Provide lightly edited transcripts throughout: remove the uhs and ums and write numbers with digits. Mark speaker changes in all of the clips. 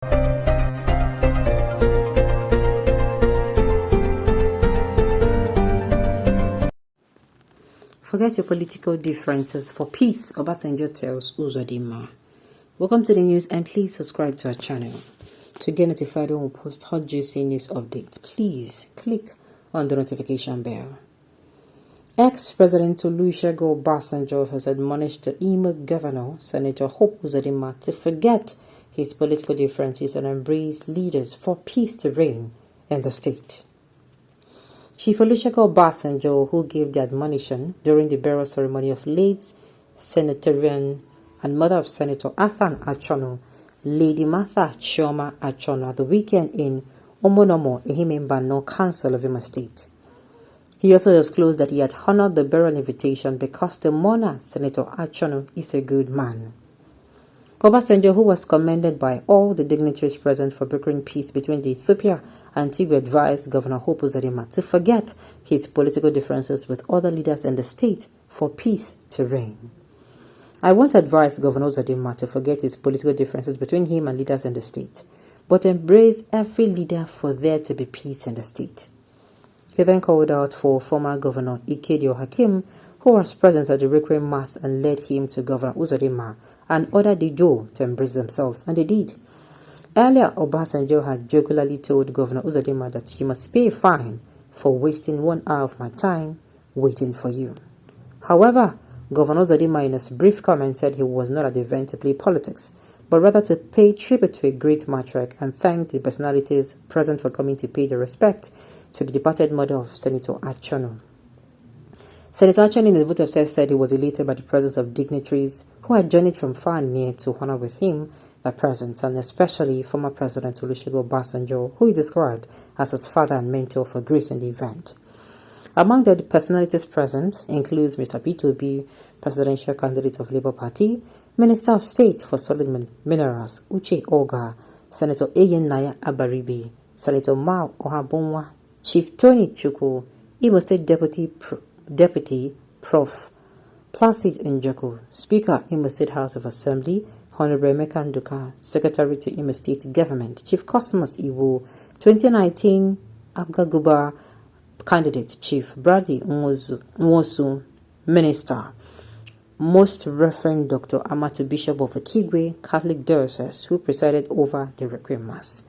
Speaker 1: Forget your political differences for peace, Obasanjo tells Uzodinma. Welcome to the news and please subscribe to our channel. To get notified when we post hot juicy news updates, please click on the notification bell. Ex-President Olusegun Obasanjo has admonished the Imo Governor, Senator Hope Uzodinma, to forget his political differences and embrace leaders for peace to reign in the state. Chief Olusegun Obasanjo, who gave the admonition during the burial ceremony of late Senatorian and mother of Senator Athan Achono, Lady Martha Chioma Achono, at the weekend in Omonomo, Ehimembano Council of Imo State. He also disclosed that he had honored the burial invitation because the mourner, Senator Achono, is a good man. Obasanjo, who was commended by all the dignitaries present for brokering peace between the Ethiopia and Tigray, advised Governor Hope Uzodinma to forget his political differences with other leaders in the state for peace to reign. I won't advise Governor Uzodinma to forget his political differences between him and leaders in the state, but embrace every leader for there to be peace in the state. He then called out for former Governor Ihedioha, who was present at the Requiem Mass, and led him to Governor Uzodinma and ordered the duo to embrace themselves, and they did. Earlier, Obasanjo had jocularly told Governor Uzodinma that you must pay a fine for wasting 1 hour of my time waiting for you. However, Governor Uzodinma in his brief comment said he was not at the event to play politics, but rather to pay tribute to a great matriarch and thanked the personalities present for coming to pay their respect to the departed mother of Senator Achono. Senator Achono, in the vote of thanks, said he was elated by the presence of dignitaries who had journeyed from far and near to honor with him their presence, and especially former President Olusegun Obasanjo, who he described as his father and mentor, for grace in the event. Among the personalities present includes Mr. P2B, presidential candidate of Labour Party, Minister of State for Solid Minerals, Uche Oga, Senator Ayen Naya Abaribe, Senator Mao Ohabonwa, Chief Tony Chukwu, Imo State Deputy Prof. Placid Njoku, Speaker, Imo State House of Assembly, Honorable Emeka Nduka, Secretary to Imo State Government, Chief Cosmos Iwo, 2019 Abga candidate, Chief Brady Nwosu, Minister, Most Reverend Dr. Amatu, Bishop of Ikigwe Catholic Diocese, who presided over the Requiem Mass.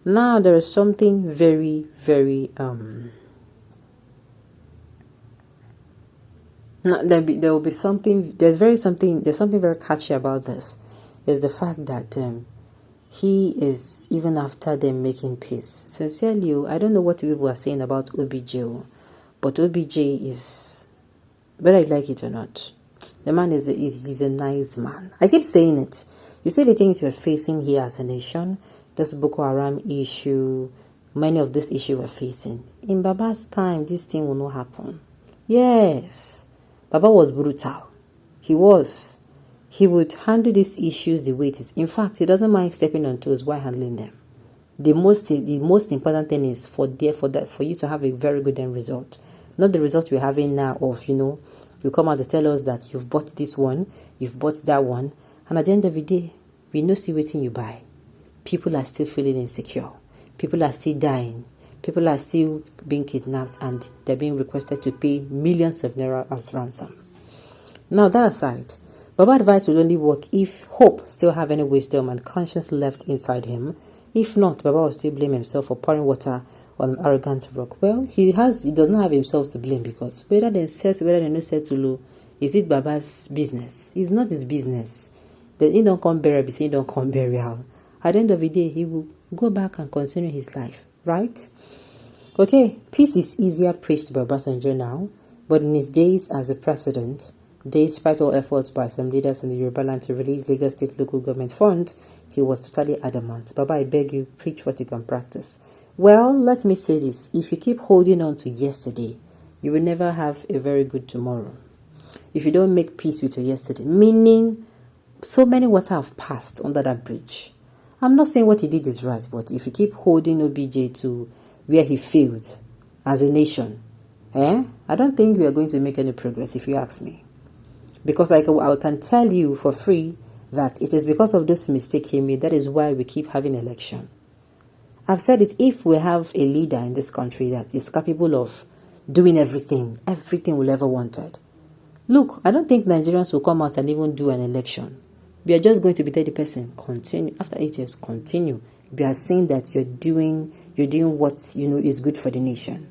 Speaker 1: Now, there is something very, very there's something very catchy about this, is the fact that he is, even after them making peace. Sincerely, I don't know what people are saying about OBJ, but OBJ is, whether you like it or not, the man he's a nice man. I keep saying it. You see the things we're facing here as a nation, this Boko Haram issue, many of these issues we're facing. In Baba's time, this thing will not happen. Yes, Baba was brutal. He was. He would handle these issues the way it is. In fact, he doesn't mind stepping on toes while handling them. The most important thing is for you to have a very good end result. Not the result we're having now of, you come out to tell us that you've bought this one, you've bought that one, and at the end of the day, we no see waiting you buy. People are still feeling insecure. People are still dying. People are still being kidnapped, and they're being requested to pay millions of naira as ransom. Now, that aside, Baba advice will only work if Hope still have any wisdom and conscience left inside him. If not, Baba will still blame himself for pouring water on an arrogant rock. Well, he does not have himself to blame, because whether they set, whether they no set to low, is it Baba's business? It's not his business. Then he don't come burial, he don't come burial. At the end of the day, he will go back and continue his life, right? Okay, peace is easier preached by Obasanjo now, but in his days as a president, despite all efforts by some leaders in the Yoruba land to release Lagos State local government funds, he was totally adamant. Baba, I beg you, preach what you can practice. Well, let me say this. If you keep holding on to yesterday, you will never have a very good tomorrow. If you don't make peace with your yesterday, meaning so many water have passed under that bridge. I'm not saying what he did is right, but if you keep holding OBJ to where he failed as a nation, I don't think we are going to make any progress, if you ask me. Because I can tell you for free that it is because of this mistake he made, that is why we keep having election. I've said it, if we have a leader in this country that is capable of doing everything we'll ever wanted. Look, I don't think Nigerians will come out and even do an election. We are just going to be 30%. Continue. After 8 years, continue. We are saying that you're doing what is good for the nation.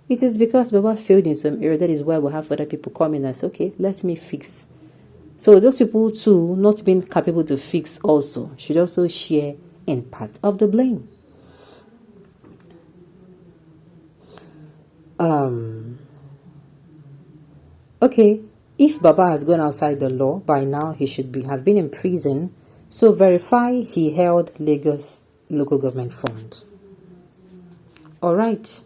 Speaker 1: It is because Baba failed in some area. That is why we have other people come in and say, okay, let me fix. So those people too, not being capable to fix also, should also share in part of the blame. Okay, if Baba has gone outside the law, by now he should have been in prison. So verify he held Lagos local government fund. Alright.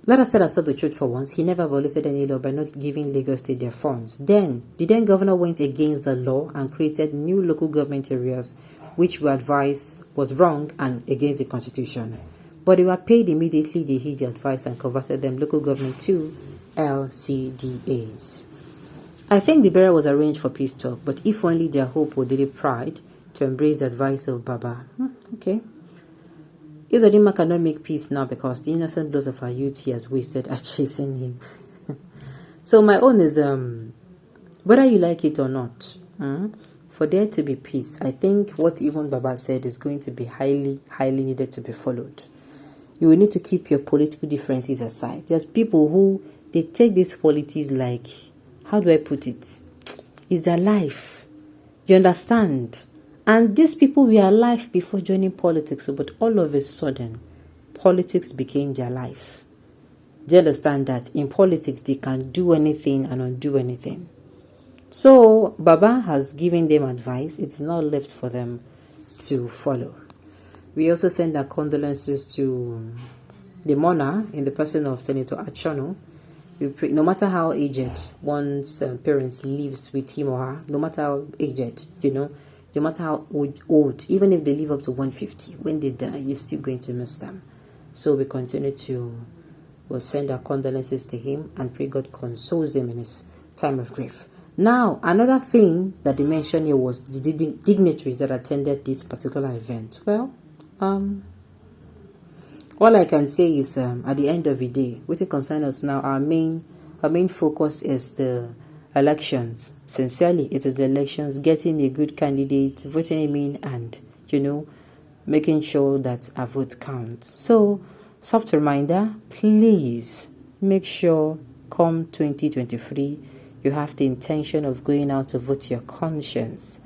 Speaker 1: Let us set aside the truth for once. He never violated any law by not giving Lagos State their funds. Then, the then governor went against the law and created new local government areas, which we advise was wrong and against the constitution. But they were paid immediately. They heed the advice and converted them local government to LCDAs. I think the burial was arranged for peace talk, but if only their hope or daily pride to embrace the advice of Baba. Okay. Uzodinma cannot make peace now because the innocent blood of our youth he has wasted are chasing him. So my own is, whether you like it or not, for there to be peace, I think what even Baba said is going to be highly, highly needed to be followed. You will need to keep your political differences aside. There's people who, they take these politics like, how do I put it? It's their life. You understand? And these people were alive before joining politics, but all of a sudden, politics became their life. They understand that in politics, they can do anything and undo anything. So, Baba has given them advice. It's not left for them to follow. We also send our condolences to the mourner in the person of Senator Achono. No matter how aged one's parents lives with him or her, no matter how aged, no matter how old, even if they live up to 150, when they die, you're still going to miss them. So we continue we'll send our condolences to him and pray God consoles him in his time of grief. Now, another thing that they mentioned here was the dignitaries that attended this particular event. Well, all I can say is at the end of the day, what it concerns us now, our main focus is the elections. Sincerely, it is the elections, getting a good candidate, voting him in, and making sure that our vote counts. So, soft reminder, please make sure come 2023 you have the intention of going out to vote your conscience.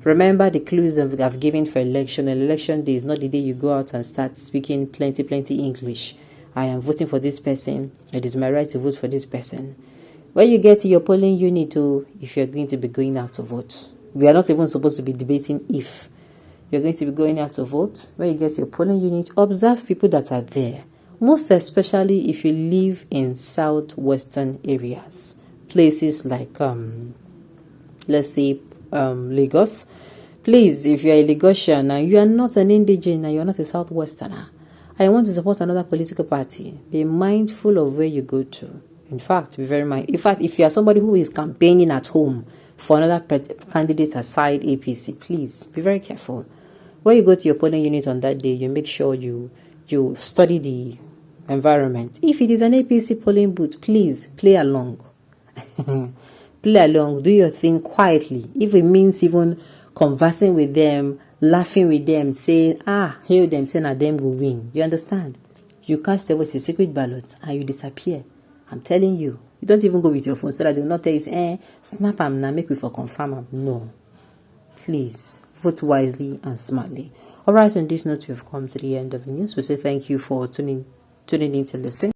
Speaker 1: Remember the clues I've given for election. Election day is not the day you go out and start speaking plenty English. I am voting for this person. It is my right to vote for this person. When you get to your polling unit, if you're going to be going out to vote, we are not even supposed to be debating if you're going to be going out to vote. When you get to your polling unit, observe people that are there. Most especially if you live in southwestern areas, places like let's say Lagos. Please, if you're a Lagosian and you are not an indigenous and you're not a southwesterner, I want to support another political party. Be mindful of where you go to. In fact, be very mindful. In fact, if you are somebody who is campaigning at home for another candidate aside APC, please be very careful. When you go to your polling unit on that day, you make sure you study the environment. If it is an APC polling booth, please play along. Play along, do your thing quietly. If it means even conversing with them, laughing with them, saying, hail them, saying that them will win. You understand? You cast away a secret ballot and you disappear. I'm telling you. You don't even go with your phone so that they will not tell you, snap them now, make me for confirm them. No. Please, vote wisely and smartly. Alright, on this note, we have come to the end of the news. We say thank you for tuning in to listen.